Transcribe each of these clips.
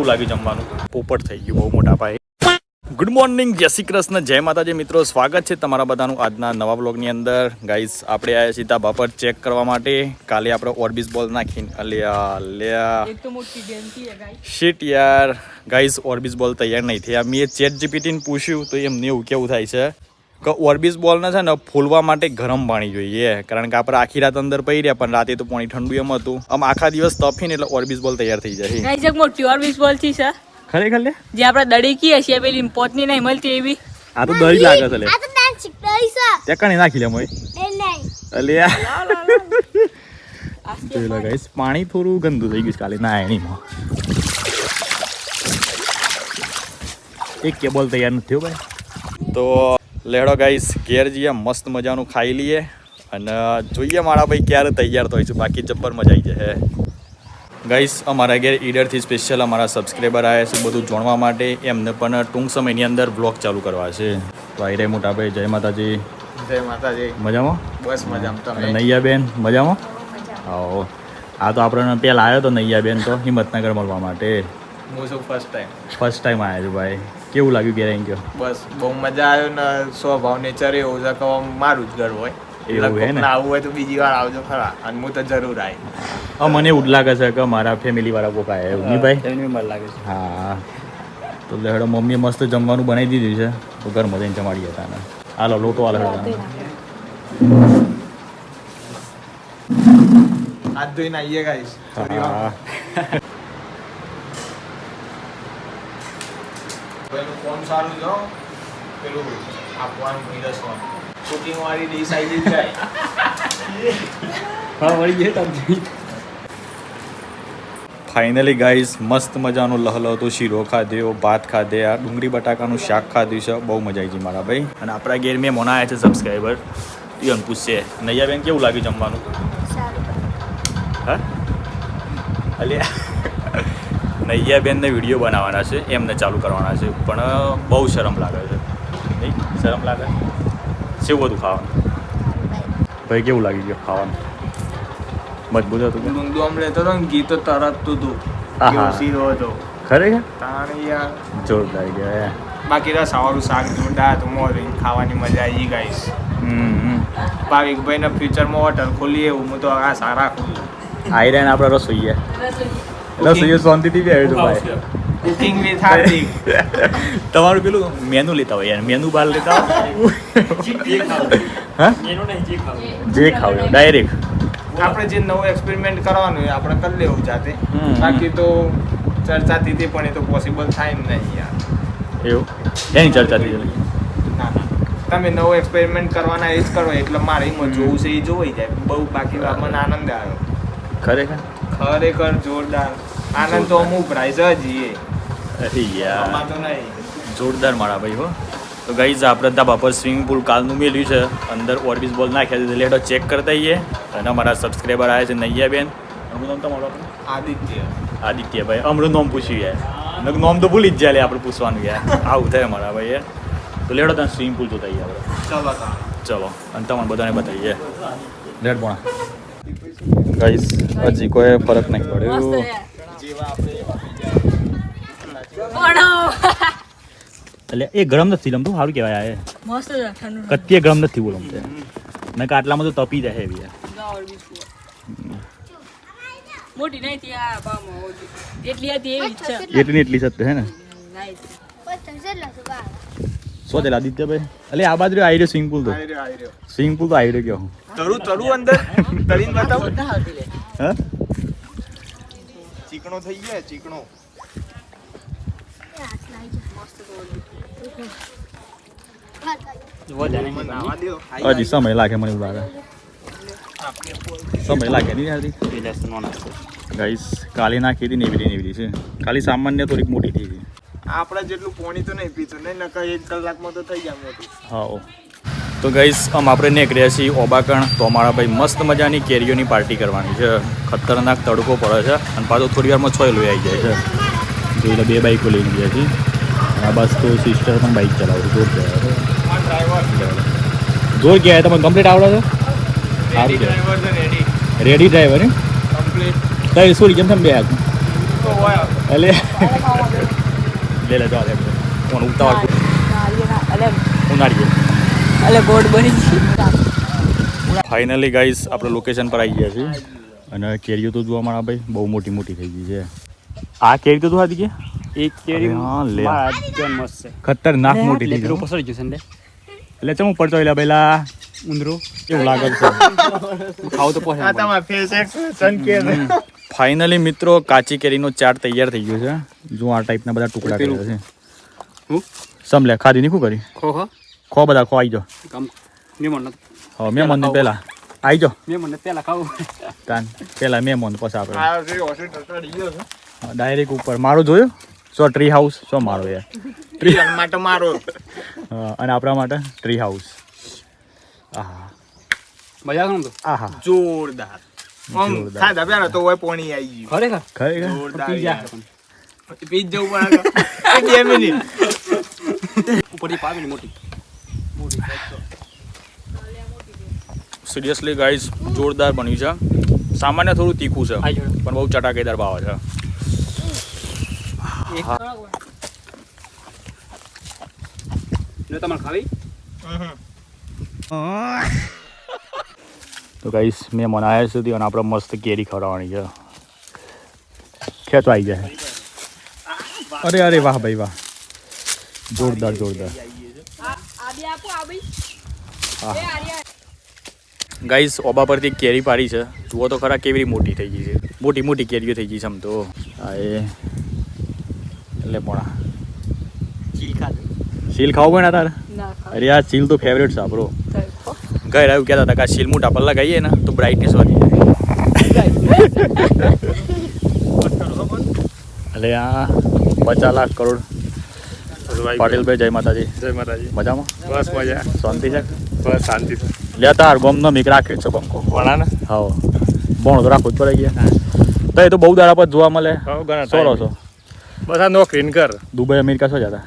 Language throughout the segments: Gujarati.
લાગ્યું જમવાનું પોપટ થઈ ગયું બહુ મોટા પાયે. ગુડ મોર્નિંગ, જય શ્રી કૃષ્ણ, જય માતાજી મિત્રો. સ્વાગત છે તમારા બધાનું આજના નવા બ્લોગની અંદર. ગાઈસ આપણે આવ્યા છીએ ધાબા પર ચેક કરવા માટે. કાલે આપણે ઓર્બિસ બોલ નાખીને શીટ યાર ગાઈસ ઓર્બિસ બોલ તૈયાર નહીં થયા. મેં ચેટ જીપીટીને પૂછ્યું તો એમને એવું કેવું થાય છે કે ઓર્બિસ બોલને છે ને ફૂલવા માટે ગરમ પાણી જોઈએ, કારણ કે આપણે આખી રાત અંદર પડી રહ્યા પણ રાતે તો પાણી ઠંડુ એમ હતું. આમ આખા દિવસ તપીને એટલે ઓર્બિસ બોલ તૈયાર થઈ જાય. ગાઈસ એક મોટી ઓર્બિસ બોલ છે સર, ખરેખર લે જે આપણે દડી કીએ છીએ પેલી પોતની નહીં મળતી એવી. આ તો દરી લાગે છે લે. આ તો દાન ચીકડાઈ છે. તે કણી નાખી લે મોય. એ નહીં. અલ્યા. તો ગાઈસ પાણી થોડું ગંદુ થઈ ગયું કાલે ના એનીમાં. એક કેબલ તૈયાર નથી થયો ભાઈ. તો લેડો ગાઈસ ઘેર જઈએ, મસ્ત મજાનું ખાઈ લઈએ અને જોઈએ મારા ભાઈ ક્યારે તૈયાર તો હોય છે. બાકી જબ્બર મજા આવી જાય. ગાઈસ અમારા ઘેર ઈડરથી સ્પેશિયલ અમારા સબસ્ક્રાઈબર આવ્યા છે બધું જાણવા માટે. એમને પણ ટૂંક સમયની અંદર બ્લોગ ચાલુ કરવા છે. તો આવી રહ્યા મોટા ભાઈ. જય માતાજી. જય માતાજી. મજામાં? બસ મજામાં. તમે? નૈયાબેન મજામાં? હા. આ તો આપણે પહેલાં આવ્યો તો નૈયાબેન તો હિંમતનગર મળવા માટે. હું છું ફર્સ્ટ ટાઈમ આવ્યા છું ભાઈ. કેવું લાગ્યું ઘેર આવી ગયો? બસ બહુ મજા આવ્યો ને સ્વભાવ નેચર એવું છે કે મારું જ ઘર હોય. એવું હે ને? આવું હોય તો બીજી વાર આવજો ખરા, અને હું તો જરૂર આવી. મને એવું જ લાગે છે કે મારા ફેમિલી વાળા કોક આવ્યા એવું નહીં ભાઈ? મને લાગે છે. હા. તો લેડો મમ્મીએ મસ્ત જમવાનું બનાવી દીધું છે તો ઘરમાં જઈને જમાડીએ હતા ને. હાલો લોટો હાલો. હાથ ધોઈને આવીએ ગાઈસ. હા. પેલું ફોન સારું જો, પેલું આપવાનું પીરસવાનું કુકિંગ વાળી ડીશ આવી જાય. હા વળી ગઈ તમને. ફાઇનલી ગાઈસ મસ્ત મજાનું લહલહતું શીરો ખાધ્યો, ભાત ખાધે, આ ડુંગળી બટાકાનું શાક ખાધ્યું છે. બહુ મજા આવી ગઈ મારા ભાઈ. અને આપણા ઘેર મેં મોના આવ્યા છે સબસ્ક્રાઈબર. ઈવન પૂછશે નૈયાબેન કેવું લાગ્યું જમવાનું? હા અલ્યા નૈયાબેનને વિડીયો બનાવવાના છે, એમને ચાલુ કરવાના છે પણ બહુ શરમ લાગે છે. નહીં શરમ લાગે? કેવું બધું ખાવાનું ભાઈ? કેવું લાગી ગયું ખાવાનું? મજબૂત હતું? ડુંગળું આમ લેતો હતો ને ઘી તો તરત તું શીરો હતો ખરેખર તાણી યાર જોરદાર ગયા. બાકી રસાવાળું શાક જોરદાર હતું. મોરી ખાવાની મજા આવી ગાઈસ. ભાવિકભાઈ ને ફ્યુચરમાં હોટલ ખોલી એવું હું તો આ સારા ખોલું. આઈ રહ્યા આપણે રસોઈએ શાંતિથી બી આવ્યું ભાઈ. કુકિંગ વિથ હાર્દિક. તમારું પેલું મેનુ લેતા હોય યાર, મેનુ બહાર લેતા હોય. હા જે ખાવ ડાયરેક્ટ આપણે જે નવું એક્સપેરિમેન્ટ કરવાનું હોય આપણે કરી લેવું જાતે. બાકી તો ચર્ચાથી પણ એ તો પોસિબલ થાય ને નહીં યાર. એવું એની ચર્ચાથી ના ના, તમે નવો એક્સપેરિમેન્ટ કરવાના એ જ કરો એટલે મારે એમાં જોવું છે એ જોઈ જાય બહુ. બાકી મને આનંદ આવ્યો ખરેખર જોરદાર આનંદ. તો અમુક પ્રાઇઝ જ એ અરે યાર તો નહીં જોરદાર મારા ભાઈ હો. તો ગાઈઝ આપણે ધાબા પર સ્વિમિંગ પુલ કાલનું મેળ્યું છે, અંદર ઓર્બિસ બોલ નાખ્યા છે. લેડો ચેક કરતા આવીએ. અને અમારા સબસ્ક્રાઈબર આવ્યા છે નૈયાબેન. અમરું નામ તમારું? આદિત્યભાઈ. અમરું નામ પૂછ્યું યાર, નામ તો ભૂલી જ જાય લે આપણે પૂછવાનું યાર. આવું થાય મારા ભાઈ યાર. તો લેડો ત્યાં સ્વિમિંગ પુલ જોતા આવીએ આપણે. ચલો અને તમારે બધાને બતાવીએ. લેડ પોણા ગાઈઝ હજી કોઈ ફરક નહીં પડ્યો. એટલે એ ગરમ નથી લમતું, સારું કહેવાય. આ મસ્ત છે ઠંડુ. કત્તીએ ગરમ નથી બોલું તે મેં કે આટલામાં તો તપી જાય એવી. મોટી નહીં હતી આ પામાં એટલી હતી એવી છે. એટલી સત્ય હે ને. શું છે આદિત્યભાઈ? એટલે આ બાજુ આવી રહ્યો સ્વિમિંગ પુલ. તો સ્વિમિંગ પુલ તો આવી રહ્યો ગયો. તરું અંદર તરીને બતાવો. હા ચીકણો થઈ ગયો ચીકણો. હજી સમય લાગે મને એવું લાગે. સમય લાગે નહીં યાર. ગાઈસ કાલે નાખી હતી નેવી છે. ખાલી સામાન્ય થોડીક મોટી થઈ ગઈ. આપણે જેટલું પાણી તો નહીં પીતું નહીં, નકર 1 કલાકમાં તો થઈ જાય મોટું. હા. તો ગાઈસ આપણે નીકળ્યા છીએ ઓબાકણ. તો અમારા ભાઈ મસ્ત મજાની કેરીઓની પાર્ટી કરવાની છે. ખતરનાક તડકો પડે છે અને પાછો થોડી વારમાં 6 લોહી આવી જાય છે. જોઈ લે 2 બાઈકો લઈને ગયા છીએ. આ બસ તો સિસ્ટર પણ બાઈક ચલાવે છે. જોર ગયા તમને કમ્પ્લીટ આવડે છે? રેડી ડ્રાઈવર ને કમ્પ્લીટ. કઈ સોરી કેમ તમે બે તો એટલે લે લે ચાલે કોણ ઉતાવળ ઉનાળીએ અલે ગોડ બની ગઈ. ફાઇનલી ગાઈસ આપણે લોકેશન પર આવી ગયા છીએ અને કેરીઓ તો જોવા મારા ભાઈ બહુ મોટી મોટી થઈ ગઈ છે. આ કેરી તો હતી કે એક કેરી હા લે મસ્ત છે. ખતરનાક મોટી થઈ લેકરો ગઈ પસરી ગયું છે ને એટલે ચમ ઉપર ચોઈલા પેલા ઉંદરો એવું લાગે છે. ખાવ તો પોસે આ તમારા ફેસ એક્સપ્રેશન કે ફાઇનલી મિત્રો કાચી કેરીનો ચાટ તૈયાર થઈ ગયો છે. જો આ ટાઈપના બધા ટુકડા કર્યા છે. હું સમલે ખાધી નહીં શું કરી ખો ખો ખો બધા ખો આવી જાઓ. કામ મેમન હા મેં મને પેલા આવી જાઓ મેમન પેલા ખાવ તાન પેલા મેં મને પછી આપણે આ જે હોસ્પિટલ ચડી ગયો છે ડાયરેક્ટ ઉપર મારો જોયો સો ટ્રી હાઉસ સો મારો યાર પ્રિયન માટે મારો હા, અને આપણા માટે ટ્રી હાઉસ. આહા મજા આવે તો આહા જોરદાર આમ જોરદાર. ખાધા પેલા તો હોય પોણી આવી ગયું ખરેખર ખરેખર જોરદાર પી યાર. જા પી જ જવું પડે 2 મિનિટ ઉપરથી પાવી ને મોટી સિરિયસલી ગાઈઝ જોરદાર બન્યું છે. સામાન્ય થોડું તીખું છે આઈ જોડે. પણ બહુ ચટાકેદાર ભાવ છે. ને તમારે ખાવી તો ગાઈઝ મેં મનાયા સુધી અને આપણે મસ્ત કેરી ખવડાવવાની છે. ખેંચવા આવી જાય. અરે અરે વાહ ભાઈ વાહ જોરદાર જોરદાર. આ બી આપો આ બી. એ આર્યા. ગાઈઝ ઓબા પરથી કેરી પાડી છે. જુઓ તો ખરા કેવી મોટી થઈ ગઈ છે. મોટી મોટી કેરીઓ થઈ ગઈ છે આમ તો. હા એ એટલે પોણા સીલ ખાવું પડે ને તારે. ના ખા. અરે આ સીલ તો ફેવરેટ છે આપણો. તો ઘરે આવ્યું કહેતા હતા કે આ સીલ મોટા પર લગાવીએ ને તો બ્રાઇટનેસ વધી જાય. એટલે આ 50 લાખ કરોડ. પાટીલભાઈ જય માતાજી. જય માતાજી મજામાં બસ મજા શાંતિ છે. બસ શાંતિ લે તાર ગમનો મીક રાખે છે બંકો. વણા ને હા બોણો તો રાખવું જ પડે ગયા. તો એ તો બહુ દાડા પર જોવા મળે. હા ઘણા સોરો છો બસ આ નોકરી કર દુબઈ અમેરિકા શું જતા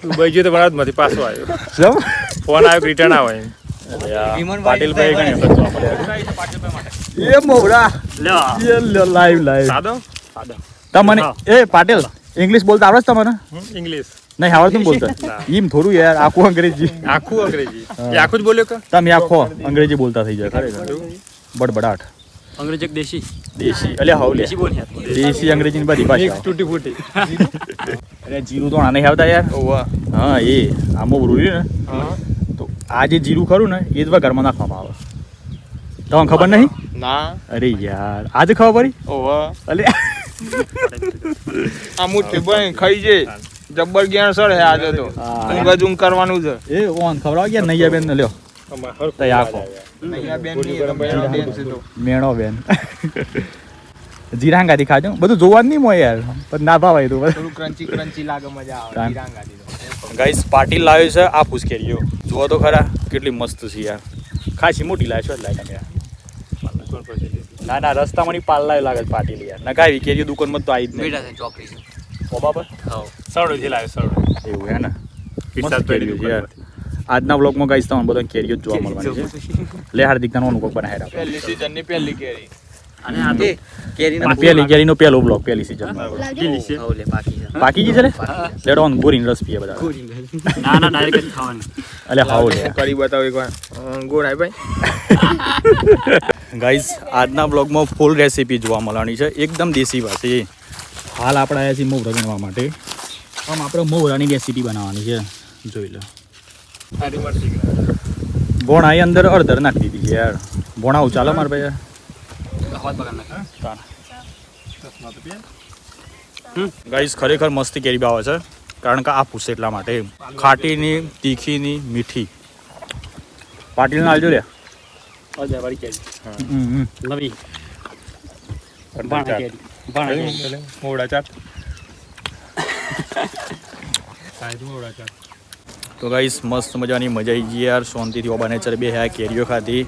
દુબઈ ગયો તો વણાજમાંથી પાછો આવ્યો શું ફોન આવ્યો રિટર્ન આવે પાટીલભાઈ ઘણી વખત જોવા મળે. એ મોરા લાઈવ લાઈવ સાદો તમને એ પાટીલ ઇંગ્લિશ બોલતા આવડે છે તમને? ઇંગ્લિશ નહીં આવડતું ને બોલતા એમ થોડું યાર આખું અંગ્રેજી. આખું અંગ્રેજી એ આખું જ બોલ્યો કે તમે આખો અંગ્રેજી બોલતા થઈ જાય ખરેખર બડબડાટ અંગ્રેજી એક દેશી દેશી એટલે હાઉલે દેશી બોલ યાર દેશી અંગ્રેજીની બધી ભાષા. તૂટી ફૂટી અરે જીરું તો નહીં આવતા યાર. ઓવા હા એ આમાં રૂરી ને તો આ જે જીરું ખરું ને એ જ ઘરમાં નાખવામાં આવે. તમને ખબર નહીં? ના અરે યાર આજે ખબર પડી. ઓવા અલે આ મુઠ્ઠી બની ખાઈ જે જબ્બર જ્ઞાન સર હે આજે તો ઊંઘ કરવાનું છે એ ઓન ખવડાવ ગયા નૈયા બેન ને લ્યો તઈ આખો નૈયા બેન ની બેન છે તો મેણો બેન જીરાંગાથી ખાજો બધું જોવાનું નહીં મોય યાર પણ ના ભાવાય તો થોડું ક્રન્ચી લાગે મજા આવે તાન. જીરાંગાથી ગાઈસ પાર્ટી લાવ્યો છે આ પૂછકેરીઓ જુઓ તો ખરા કેટલી મસ્ત છે યાર. ખાસી મોટી લાવ્યો છો લાગે તમે યાર. ના ના રસ્તામાંની પાલ લાવ્યો લાગે છે પાર્ટી યાર ના કાંઈ કેરીઓ દુકાનમાં તો આવી જ નહીં. બેટા છે ચોકડી ઓબા પર સડો થી લાવ્યો સડો એવું હે ને પિસ્તા મસ્ત કેરીઓ છે યાર. આજના બ્લોગમાં ગાઈસ તમને બધા કેરીઓ જ જોવા મળવાની છે. લે હાર્દિક તને અનુભવ બનાવી રાખો. પહેલી સીઝન ની પહેલી કેરી અને આ તો કેરી અને પેલી કેરીનો પહેલો બ્લોગ પહેલી સીઝન કેલી છે ઓલે બાકી છે બાકી જી છે લે લેડો ઓન ગોરીન રસ પીએ બધા. ના ના ડાયરેક્ટ જ ખાવાની અલે હાવ લે કરી બતાવો એકવાર ગોળાઈ ભાઈ ગાઈઝ આજના બ્લોગમાં ફૂલ રેસીપી જોવા મળવાની છે એકદમ દેશી ભાષી. હાલ આપણે આવ્યા છીએ મોવરા ગણવા માટે. આમ આપણે મોવરાની રેસીપી બનાવવાની છે જોઈ લો. ભોણા એ અંદર અડધર નાખી દીધી છે યાર. ભોણા ચાલો મારે ભાઈ હાથ બગાડ નાખ ગાઈઝ ખરેખર મસ્તી કેરી આવે છે કારણ કે આ પૂછે એટલા માટે ખાટીની તીખીની મીઠી. પાટીલને આલજો લે. અજા વાળી કેરી હમ નવી બાણા કેરી બાણા કેરી મોડા ચાટ તો ગાઈસ મસ્ત મજાની મજા આવી ગઈ યાર. શાંતિથી ઓબા નેચર બે હ્યા કેરીઓ ખાધી.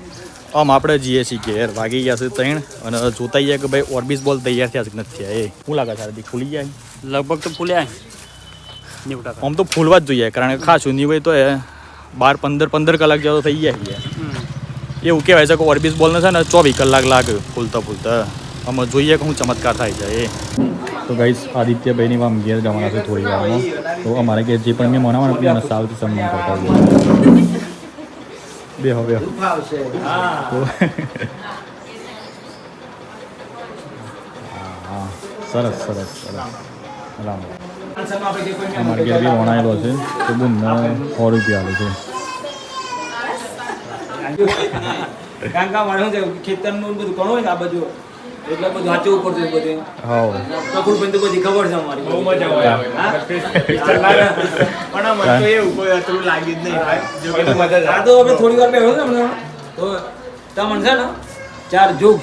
આમ આપણે જઈએ છીએ ઘેર વાગી ગયા છે 3 અને જોતા ગયા કે ભાઈ ઓર્બિસ બોલ તૈયાર થયા છે કે નથી થયા. એ શું લાગે છે ખુલી ગયા? લગભગ તો ફૂલ્યા 90%. આમ તો ફૂલવા જ જોઈએ કારણ કે ખાસું નહીં હોય તો એ 12-15 કલાક જેવો થઈ જાય યાર. એવું કહેવાય છે કે ઓર્બિસ બોલને છે ને 24 કલાક લાગે ફૂલતા ફૂલતા. આમાં જોઈએ કે હું ચમત્કાર થાય છે એ તો ગાઈસ આદિત્યભાઈની આમ ઘેર જવાના છે થોડી વારમાં. તો અમારા ઘેર જે પણ મેં મનાવવાના પ્રિયાનો સાવથી સન્માન કરતા હોય. બે હવે હા સરસ સરસ સરસ રામ અમારા ઘેર બી વણાયેલો છે તો બુન 100 રૂપિયા આવે છે. કારણ કે મારે શું છે ખેતરનું બધું ઘણું હોય ને આ બધું એટલે બધું વાંચવું પડતું બધું. હા કપૂરભાઈ તો બધી ખબર છે અમારી. બહુ મજા આવે. પણ મને તો એવું કોઈ અતરું લાગી જ નહીં ભાઈ. જો કે મજા આ તો આપણે થોડી વાર બેઠો છે હમણાં તો તમને છે ને 4 યુગ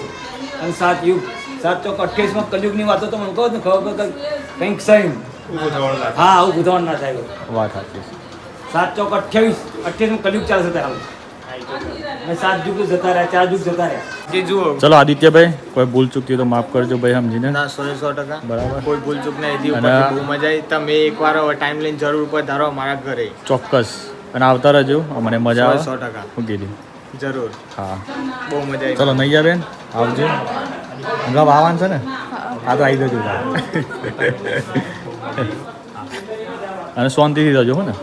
અને 7 યુગ 7 ચોક 28 માં કલયુગની વાતો તો મને કહો ને ખબર કંઈક સહી હા આવું ગુધવાન ના થાય. વાત સાચી છે. 7 ચોક 28 માં કલયુગ ચાલશે ત્યારે અને 7 યુગ જતા રહ્યા 4 યુગ જતા રહ્યા. જે જુઓ ચલો આદિત્યભાઈ કોઈ ભૂલ ચૂકી તો માફ કરજો ભાઈ સમજીને. ના 100% બરાબર. કોઈ ભૂલ ચૂક નહીં હતી. અને બહુ મજા આવી. તમે એકવાર ટાઈમ લઈને જરૂર પધારો મારા ઘરે. ચોક્કસ અને આવતા રહેજો મને મજા આવે 100% હું કીધું જરૂર. હા બહુ મજા આવી. ચલો નૈયા બેન આવજો. ગમ આવવાનું છે ને આ તો આવી જજો અને શાંતિથી જજો હો ને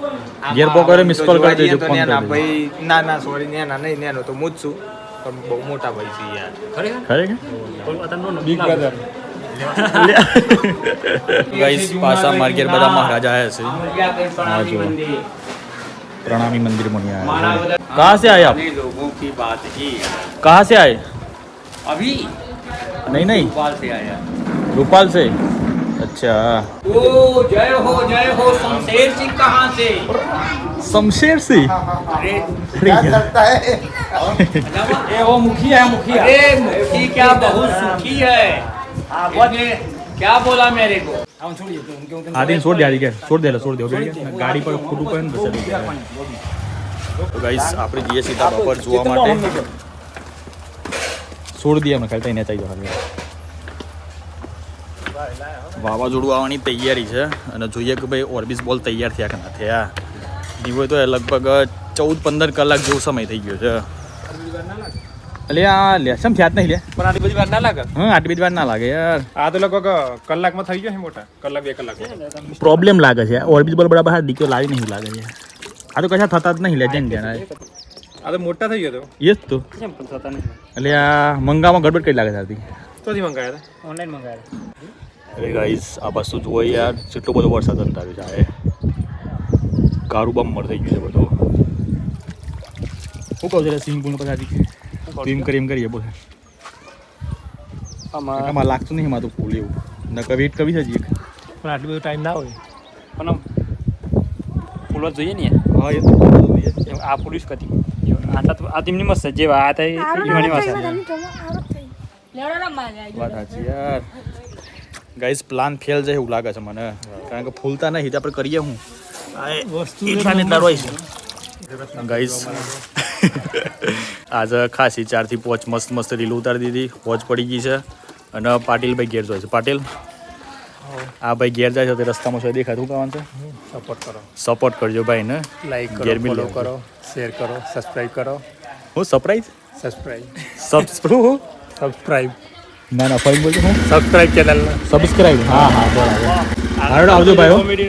ઘેર પો કરે મિસ કોલ કરી દેજો ફોન કરી દેજો. ભાઈ ના ના સોરી નેના નહીં નેનો તો હું જ છું પણ બહુ મોટા ભાઈ છે યાર. ખરેખર બિગ બ્રધર. ગાઈસ પાછા મારા ઘેર બધા મહારાજા આયા છે. प्रणामी मंदिर में आया है। कहाँ से आए आप? लोगों की बात ही कहाँ से आए? अभी नहीं नहीं भोपाल से आया. भोपाल से. अच्छा ओ जय हो शमशेर सिंह कहाँ से? शमशेर सिंह. अरे એ વો મુખી હે મુખી. अरे मुखी क्या बहुत सुखी है. इसने क्या बोला मेरे को? આમ છોડીએ તો હું કેવું आदि छोड़ दे आदि क्या छोड़ दे गाड़ी पर ખોટું પર તો ગાઈસ આપણે જઈએ સીધા બપોર જોવા માટે. છોડ દઈએ અમે ખાલી એને ચાઈ જવાનું. વાવાઝોડું આવવાની તૈયારી છે અને જોઈએ કે ભાઈ ઓર્બિસ બોલ તૈયાર થયા કે ના થયા. નહીં હોય તો લગભગ 14-15 કલાક જેવો સમય થઈ ગયો છે. એટલે આ લે સમ થયા જ નહીં લે પણ આટલી બધી વાર ના લાગે. હા આટલી બધી વાર ના લાગે યાર. આ તો લગભગ કલાકમાં થઈ ગયો છે મોટા. કલાક 2 કલાક. પ્રોબ્લેમ લાગે છે ઓર્બિસ બોલ બરાબર હાથ દીકરો લાવી નહીં લાગે છે. આ તો કશા થતા જ નહીં લેજેન્ડ ગયા. આ તો મોટા થઈ ગયો તો. એ જ તો એટલે આ મંગામાં ગડબડ કઈ લાગે છે. તોથી મંગાયા હતા. ઓનલાઈન મંગાયા. અરે ગાઈસ આ વસ્તુ જુઓ યાર કેટલો બધો વરસાદ અંતાવ્યો છે. કારું બમ્બર થઈ ગયું છે બધું. શું કહું છે સ્વિમિંગ પુલ પર સ્વિમ કરીએ બોલે આમાં લાગતું નહીં એમાં તો ફૂલ એવું નકર વેટ કરવી છે હજી એક. પણ આટલું બધું ટાઈમ ના હોય. પણ આમ ફૂલો જોઈએ ને હા એ તો જોઈએ. આ પોલીસ કતી આ તેમની મસ્ત જેવા આ તો ઈવાની વાત લેવડો રમવા જાય. વાત સાચી યાર. ગાઈસ પ્લાન ફેલ જાય એવું લાગે છે મને કારણ કે ફૂલતા નહીં તો આપણે કરીએ હું એટલાને તારવાય છે. ગાઈસ આજે ખાસી 4 થી 5 મસ્ત રીલ ઉતારી દીધી. વોચ પડી ગઈ છે અને પાટીલભાઈ ઘેર જાય છે. પાટીલ આ ભાઈ ઘેર જાય છે તે રસ્તામાં શું દેખાતું કરવાનું છે. સપોર્ટ કરજો ભાઈ ને. લાઈક કરો, ફોલો કરો, શેર કરો, સબસ્ક્રાઇબ કરો. હું સરપ્રાઈઝ સબસ્ક્રાઇબ ના ના ફાઈન બોલજો હું સબસ્ક્રાઇબ ચેનલ સબસ્ક્રાઈબ. હા હા બરાબર. હાલો આવજો ભાઈ.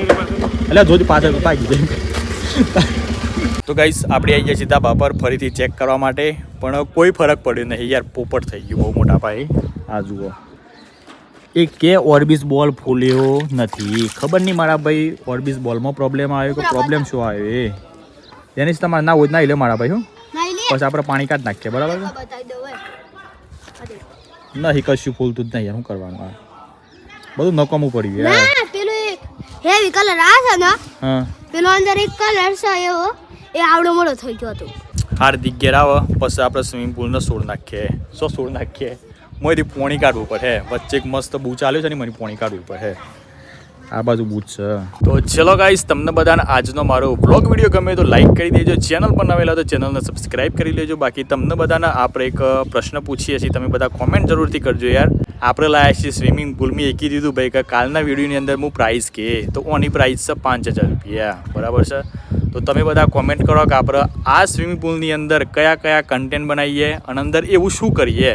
એટલે જોજો પાછળ પાકી જાય. તો ગાઈસ આપણે આવી ગયા સીધા બાપર ફરીથી ચેક કરવા માટે પણ કોઈ ફરક પડ્યો નહીં યાર. પોપટ થઈ ગયું બહુ મોટા ભાઈ. આ જુઓ એ કે ઓર્બિસ બોલ ફૂલ્યો નથી. ખબર નહીં મારા ભાઈ ઓર્બિસ બોલમાં પ્રોબ્લેમ આવ્યો કે પ્રોબ્લેમ શું આવ્યો એ જેની તમારે ના હોય ના લે મારા ભાઈ. હું પછી આપણે પાણી કાઢ નાખીએ બરાબર. નહીં કશું ફૂલતું જ નહીં યાર. શું કરવાનું આ બધું નકામું પડ્યું યાર. હેવી કલર આ છે ને હા પેલો અંદર એક કલર છે એવો એ આવડો મોટો થઈ ગયો હતો. હાર્દિક ઘેર આવે પછી આપણે સ્વિમિંગ પુલને છોડ નાખીએ. શું છોડ નાખીએ મોંથી પોણી કાઢવું પડે. વચ્ચે એક મસ્ત બૂચ ચાલ્યો છે ને મને પોણી કાઢવું પડે. આ બાજુ બૂચ છે. તો ચલો ગાઈસ તમને બધાને આજનો મારો વ્લોગ વિડીયો ગમે તો લાઈક કરી દેજો. ચેનલ પર નવેલા તો ચેનલને સબસ્ક્રાઈબ કરી લેજો. બાકી તમને બધાને આપણે એક પ્રશ્ન પૂછીએ છીએ તમે બધા કોમેન્ટ જરૂરથી કરજો યાર. આપણે લાયા છીએ સ્વિમિંગ પુલ મેં એકી દીધું ભાઈ કે કાલના વિડીયોની અંદર હું પ્રાઇસ કે તો ઓની પ્રાઇસ છે 5000 રૂપિયા બરાબર છે. તો તમે બધા કોમેન્ટ કરો કે આપણે આ સ્વિમિંગ પુલની અંદર કયા કયા કન્ટેન્ટ બનાવીએ અને અંદર એવું શું કરીએ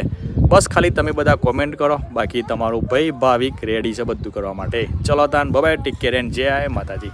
બસ ખાલી તમે બધા કોમેન્ટ કરો, બાકી તમારું ભાઈ ભાવિક રેડી છે બધું કરવા માટે. ચલો તાન બાય, ટેક કેર એન્ડ જય માતાજી.